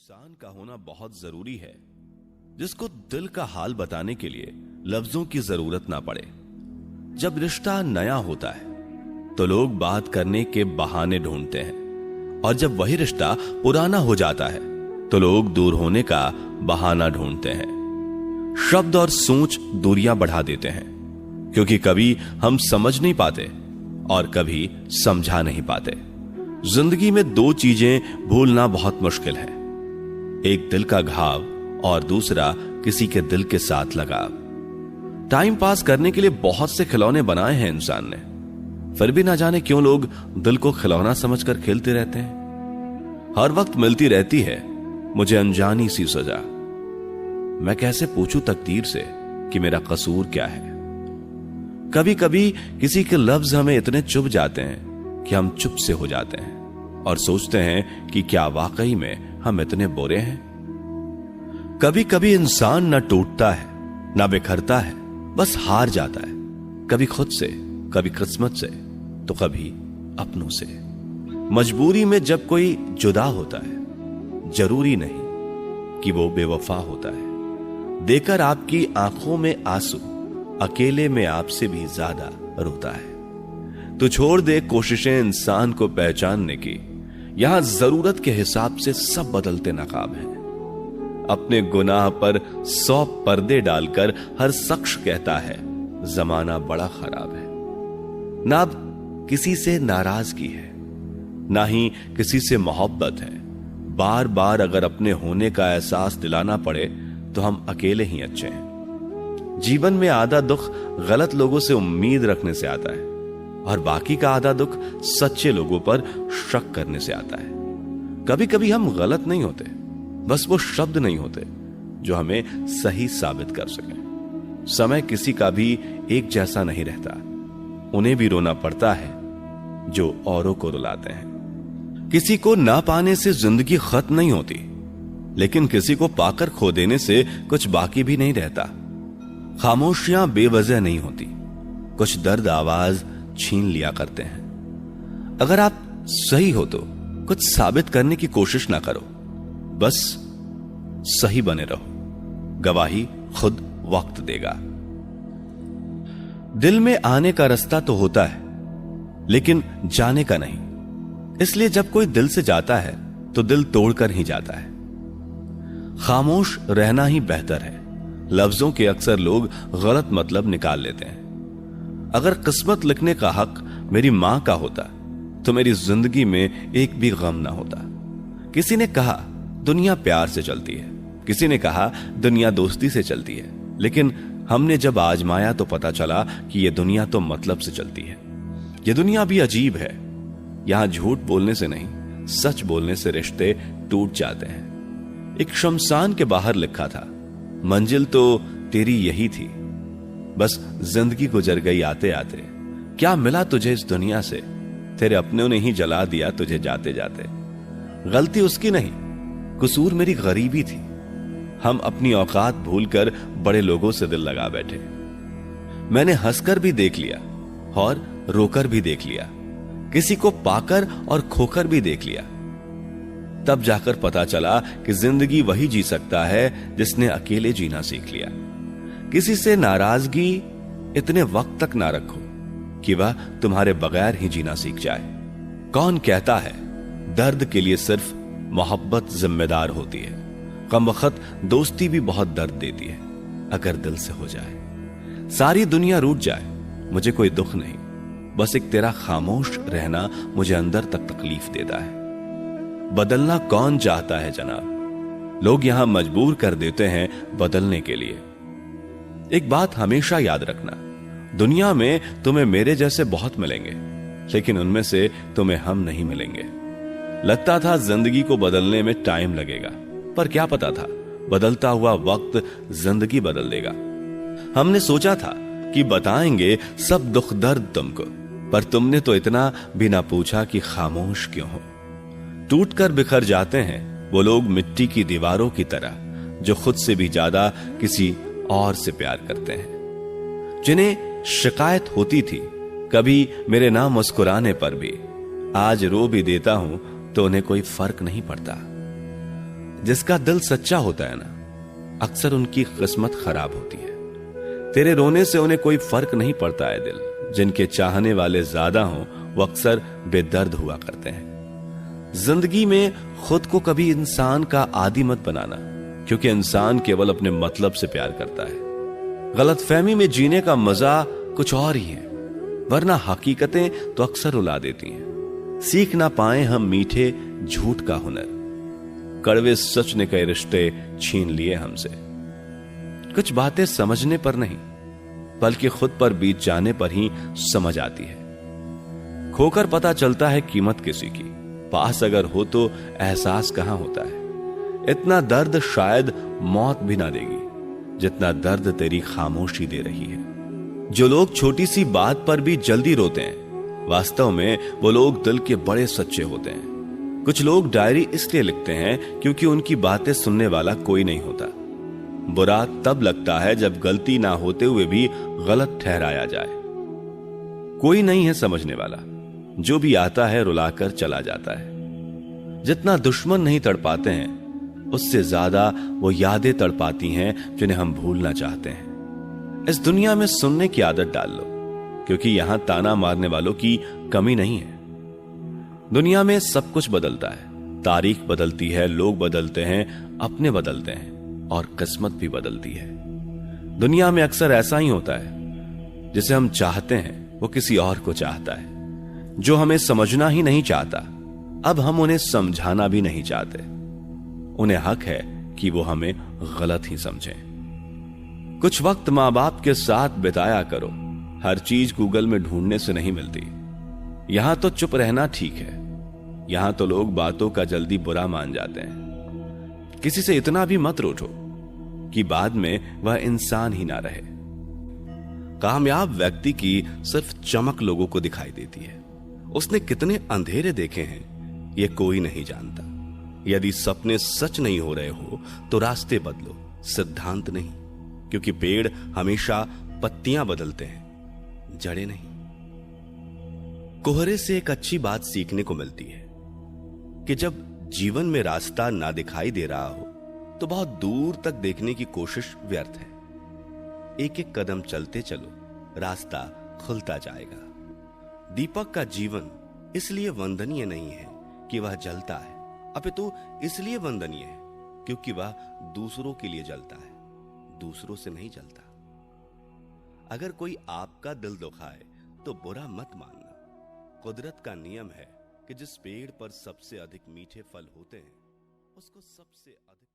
इंसान का होना बहुत जरूरी है जिसको दिल का हाल बताने के लिए लफ्जों की जरूरत ना पड़े। जब रिश्ता नया होता है तो लोग बात करने के बहाने ढूंढते हैं, और जब वही रिश्ता पुराना हो जाता है तो लोग दूर होने का बहाना ढूंढते हैं। शब्द और सोच दूरियां बढ़ा देते हैं, क्योंकि कभी हम समझ नहीं पाते और कभी समझा नहीं पाते। जिंदगी में दो चीजें भूलना बहुत मुश्किल है, एक दिल का घाव और दूसरा किसी के दिल के साथ लगाव। टाइम पास करने के लिए बहुत से खिलौने बनाए हैं इंसान ने, फिर भी ना जाने क्यों लोग दिल को खिलौना समझकर खेलते रहते हैं। हर वक्त मिलती रहती है मुझे अनजानी सी सजा, मैं कैसे पूछूं तकदीर से कि मेरा कसूर क्या है। कभी कभी किसी के लफ्ज हमें इतने चुभ जाते हैं कि हम चुप से हो जाते हैं और सोचते हैं कि क्या वाकई में हम इतने बुरे हैं। कभी कभी इंसान न टूटता है न बिखरता है, बस हार जाता है, कभी खुद से, कभी किस्मत से, तो कभी अपनों से। मजबूरी में जब कोई जुदा होता है, जरूरी नहीं कि वो बेवफा होता है। देकर आपकी आंखों में आंसू, अकेले में आपसे भी ज्यादा रोता है। तो छोड़ दे कोशिशें इंसान को पहचानने की, यहां जरूरत के हिसाब से सब बदलते नकाब हैं। अपने गुनाह पर 100 पर्दे डालकर हर शख्स कहता है जमाना बड़ा खराब है। ना अब किसी से नाराजगी है, ना ही किसी से मोहब्बत है। बार बार अगर अपने होने का एहसास दिलाना पड़े तो हम अकेले ही अच्छे हैं। जीवन में आधा दुख गलत लोगों से उम्मीद रखने से आता है, और बाकी का आधा दुख सच्चे लोगों पर शक करने से आता है। कभी कभी हम गलत नहीं होते, बस वो शब्द नहीं होते जो हमें सही साबित कर सके। समय किसी का भी एक जैसा नहीं रहता, उन्हें भी रोना पड़ता है जो औरों को रुलाते हैं। किसी को ना पाने से जिंदगी खत्म नहीं होती, लेकिन किसी को पाकर खो देने से कुछ बाकी भी नहीं रहता। खामोशियां बेवजह नहीं होती, कुछ दर्द आवाज छीन लिया करते हैं। अगर आप सही हो तो कुछ साबित करने की कोशिश ना करो, बस सही बने रहो। गवाही खुद वक्त देगा। दिल में आने का रास्ता तो होता है, लेकिन जाने का नहीं। इसलिए जब कोई दिल से जाता है तो दिल तोड़कर ही जाता है। खामोश रहना ही बेहतर है। लफ्जों के अक्सर लोग गलत मतलब निकाल लेते हैं। अगर किस्मत लिखने का हक मेरी मां का होता तो मेरी जिंदगी में एक भी गम ना होता। किसी ने कहा दुनिया प्यार से चलती है, किसी ने कहा दुनिया दोस्ती से चलती है, लेकिन हमने जब आजमाया तो पता चला कि यह दुनिया तो मतलब से चलती है। यह दुनिया भी अजीब है, यहां झूठ बोलने से नहीं, सच बोलने से रिश्ते टूट जाते हैं। एक शमशान के बाहर लिखा था, मंजिल तो तेरी यही थी, बस जिंदगी गुजर गई आते आते। क्या मिला तुझे इस दुनिया से, तेरे अपनों ने ही जला दिया तुझे जाते जाते। गलती उसकी नहीं, कसूर मेरी गरीबी थी। हम अपनी औकात भूलकर बड़े लोगों से दिल लगा बैठे। मैंने हंसकर भी देख लिया और रोकर भी देख लिया, किसी को पाकर और खोकर भी देख लिया। तब जाकर पता चला कि जिंदगी वही जी सकता है जिसने अकेले जीना सीख लिया। किसी से नाराजगी इतने वक्त तक ना रखो कि वह तुम्हारे बगैर ही जीना सीख जाए। कौन कहता है दर्द के लिए सिर्फ मोहब्बत जिम्मेदार होती है। कमबख्त दोस्ती भी बहुत दर्द देती है अगर दिल से हो जाए। सारी दुनिया रूठ जाए मुझे कोई दुख नहीं, बस एक तेरा खामोश रहना मुझे अंदर तक तकलीफ देता है। बदलना कौन चाहता है जनाब, लोग यहां मजबूर कर देते हैं बदलने के लिए। एक बात हमेशा याद रखना, दुनिया में तुम्हें मेरे जैसे बहुत मिलेंगे, लेकिन उनमें से तुम्हें हम नहीं मिलेंगे। लगता था जिंदगी को बदलने में टाइम लगेगा, पर क्या पता था बदलता हुआ वक्त जिंदगी बदल देगा। हमने सोचा था कि बताएंगे सब दुख दर्द तुमको, पर तुमने तो इतना भी ना पूछा कि खामोश क्यों हो। टूटकर बिखर जाते हैं वो लोग मिट्टी की दीवारों की तरह, जो खुद से भी ज्यादा किसी और से प्यार करते हैं। जिन्हें शिकायत होती थी कभी मेरे ना मुस्कुराने पर भी, आज रो भी देता हूं तो उन्हें कोई फर्क नहीं पड़ता। जिसका दिल सच्चा होता है ना, अक्सर उनकी किस्मत खराब होती है। तेरे रोने से उन्हें कोई फर्क नहीं पड़ता है दिल। जिनके चाहने वाले ज्यादा हों वो अक्सर बेदर्द हुआ करते हैं। जिंदगी में खुद को कभी इंसान का आदी मत बनाना, क्योंकि इंसान केवल अपने मतलब से प्यार करता है। गलतफहमी में जीने का मजा कुछ और ही है, वरना हकीकतें तो अक्सर रुला देती हैं। सीख ना पाए हम मीठे झूठ का हुनर, कड़वे सच ने कई रिश्ते छीन लिए हमसे। कुछ बातें समझने पर नहीं, बल्कि खुद पर बीत जाने पर ही समझ आती है। खोकर पता चलता है कीमत किसी की, पास अगर हो तो एहसास कहां होता है। इतना दर्द शायद मौत भी ना देगी, जितना दर्द तेरी खामोशी दे रही है। जो लोग छोटी सी बात पर भी जल्दी रोते हैं, वास्तव में वो लोग दिल के बड़े सच्चे होते हैं। कुछ लोग डायरी इसलिए लिखते हैं क्योंकि उनकी बातें सुनने वाला कोई नहीं होता। बुरा तब लगता है जब गलती ना होते हुए भी गलत ठहराया जाए। कोई नहीं है समझने वाला, जो भी आता है रुलाकर चला जाता है। जितना दुश्मन नहीं तड़पाते हैं, उससे ज्यादा वो यादें तड़पाती हैं जिन्हें हम भूलना चाहते हैं। इस दुनिया में सुनने की आदत डाल लो, क्योंकि यहां ताना मारने वालों की कमी नहीं है। दुनिया में सब कुछ बदलता है, तारीख बदलती है, लोग बदलते हैं, अपने बदलते हैं, और किस्मत भी बदलती है। दुनिया में अक्सर ऐसा ही होता है, जिसे हम चाहते हैं वो किसी और को चाहता है। जो हमें समझना ही नहीं चाहता, अब हम उन्हें समझाना भी नहीं चाहते। उन्हें हक है कि वो हमें गलत ही समझें। कुछ वक्त मां बाप के साथ बिताया करो। हर चीज गूगल में ढूंढने से नहीं मिलती। यहां तो चुप रहना ठीक है, यहां तो लोग बातों का जल्दी बुरा मान जाते हैं। किसी से इतना भी मत रूठो कि बाद में वह इंसान ही ना रहे। कामयाब व्यक्ति की सिर्फ चमक लोगों को दिखाई देती है। उसने कितने अंधेरे देखे हैं यह कोई नहीं जानता। यदि सपने सच नहीं हो रहे हो तो रास्ते बदलो, सिद्धांत नहीं, क्योंकि पेड़ हमेशा पत्तियां बदलते हैं, जड़ें नहीं। कोहरे से एक अच्छी बात सीखने को मिलती है कि जब जीवन में रास्ता ना दिखाई दे रहा हो तो बहुत दूर तक देखने की कोशिश व्यर्थ है। एक एक कदम चलते चलो, रास्ता खुलता जाएगा। दीपक का जीवन इसलिए वंदनीय नहीं है कि वह जलता है, अपितु इसलिए वंदनीय है क्योंकि वह दूसरों के लिए जलता है, दूसरों से नहीं जलता। अगर कोई आपका दिल दुखाए तो बुरा मत मानना। कुदरत का नियम है कि जिस पेड़ पर सबसे अधिक मीठे फल होते हैं, उसको सबसे अधिक